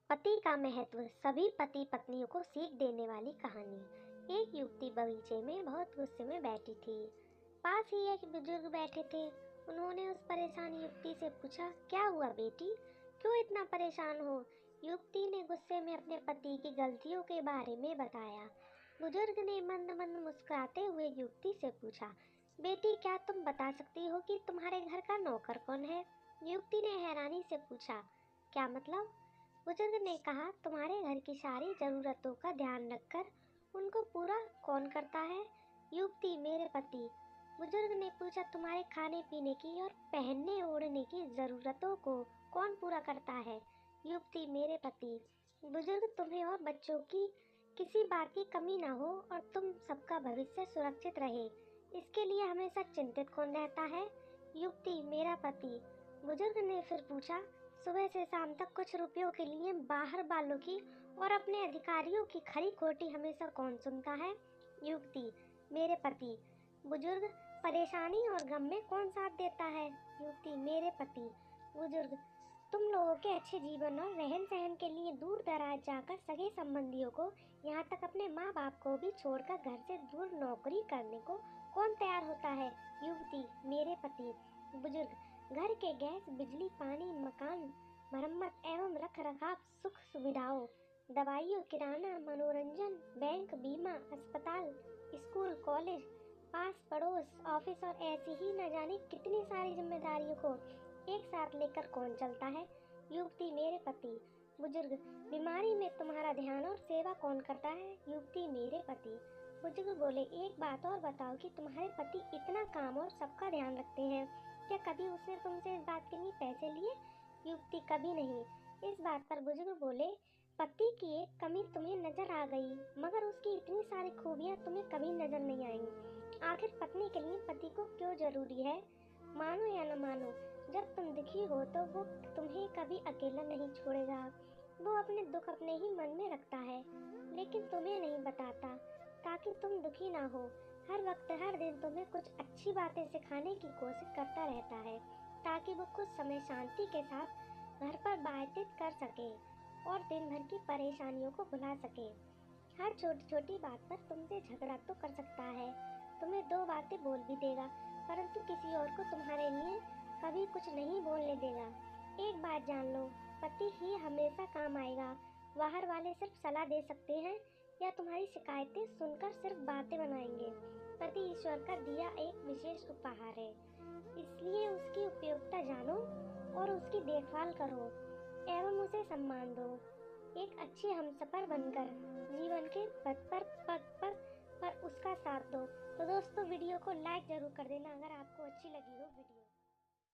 पति का महत्व, सभी पति पत्नियों को सीख देने वाली कहानी। एक युवती बगीचे में बहुत गुस्से में बैठी थी। पास ही एक बुजुर्ग बैठे थे। उन्होंने उस परेशान युवती से पूछा, क्या हुआ बेटी, क्यों इतना परेशान हो? युवती ने गुस्से में अपने पति की गलतियों के बारे में बताया। बुजुर्ग ने मंद मंद मुस्कुराते हुए युवती से पूछा, बेटी क्या तुम बता सकती हो कि तुम्हारे घर का नौकर कौन है? युवती ने हैरानी से पूछा, क्या मतलब? बुजुर्ग ने कहा, तुम्हारे घर की सारी जरूरतों का ध्यान रखकर उनको पूरा कौन करता है? युवती, मेरे पति। बुजुर्ग ने पूछा, तुम्हारे खाने पीने की और पहनने ओढ़ने की जरूरतों को कौन पूरा करता है? युवती, मेरे पति। बुजुर्ग, तुम्हें और बच्चों की किसी बात की कमी ना हो और तुम सबका भविष्य सुरक्षित रहे, इसके लिए हमेशा चिंतित कौन रहता है? युवती, मेरा पति। बुजुर्ग ने फिर पूछा, सुबह से शाम तक कुछ रुपयों के लिए बाहर वालों की और अपने अधिकारियों की खरी खोटी हमेशा कौन सुनता है? युवती, मेरे पति। बुजुर्ग, परेशानी और गम में कौन साथ देता है? युवती, मेरे पति। बुजुर्ग, तुम लोगों के अच्छे जीवन और रहन सहन के लिए दूर दराज जाकर सगे संबंधियों को, यहाँ तक अपने माँ बाप को भी छोड़कर घर से दूर नौकरी करने को कौन तैयार होता है? युवती, मेरे पति। बुजुर्ग, घर के गैस, बिजली, पानी, मकान, मरम्मत एवं रख रखाव, सुख सुविधाओं, दवाइयों, किराना, मनोरंजन, बैंक, बीमा, अस्पताल, स्कूल, कॉलेज, पास पड़ोस, ऑफिस और ऐसी ही न जाने कितनी सारी जिम्मेदारियों को एक साथ लेकर कौन चलता है? युवती, मेरे पति। बुजुर्ग, बीमारी में तुम्हारा ध्यान और सेवा कौन करता है? युवती, मेरे पति। बुजुर्ग बोले, एक बात और बताओ कि तुम्हारे पति इतना काम और सबका ध्यान रखते हैं, क्या कभी उसने तुमसे इस बात के लिए पैसे लिए? युवती, कभी नहीं। इस बात पर बुजुर्ग बोले, पति की एक कमी तुम्हें नजर आ गई, मगर उसकी इतनी सारी खूबियां तुम्हें कभी नजर नहीं आएंगी। आखिर पत्नी के लिए पति को क्यों जरूरी है? मानो या न मानो, जब तुम दुखी हो तो वो तुम्हें कभी अकेला नहीं छोड़ेगा। वो अपने दुख अपने ही मन में रखता है, लेकिन तुम्हें नहीं बताता, ताकि तुम दुखी ना हो। हर वक्त हर दिन तुम्हें कुछ अच्छी बातें सिखाने की कोशिश करता रहता है, ताकि वो कुछ समय शांति के साथ घर पर व्यतीत कर सके और दिन भर की परेशानियों को भुला सके। हर छोटी छोटी बात पर तुमसे झगड़ा तो कर सकता है, तुम्हें दो बातें बोल भी देगा, परंतु किसी और को तुम्हारे लिए कभी कुछ नहीं बोलने देगा। एक बात जान लो, पति ही हमेशा काम आएगा। बाहर वाले सिर्फ सलाह दे सकते हैं या तुम्हारी शिकायतें सुनकर सिर्फ बातें बनाएंगे। पति ईश्वर का दिया एक विशेष उपहार है, इसलिए उसकी उपयोगिता जानो और उसकी देखभाल करो एवं उसे सम्मान दो। एक अच्छी हमसफर बनकर जीवन के पथ पर उसका साथ दो। तो दोस्तों, वीडियो को लाइक जरूर कर देना अगर आपको अच्छी लगी हो वीडियो।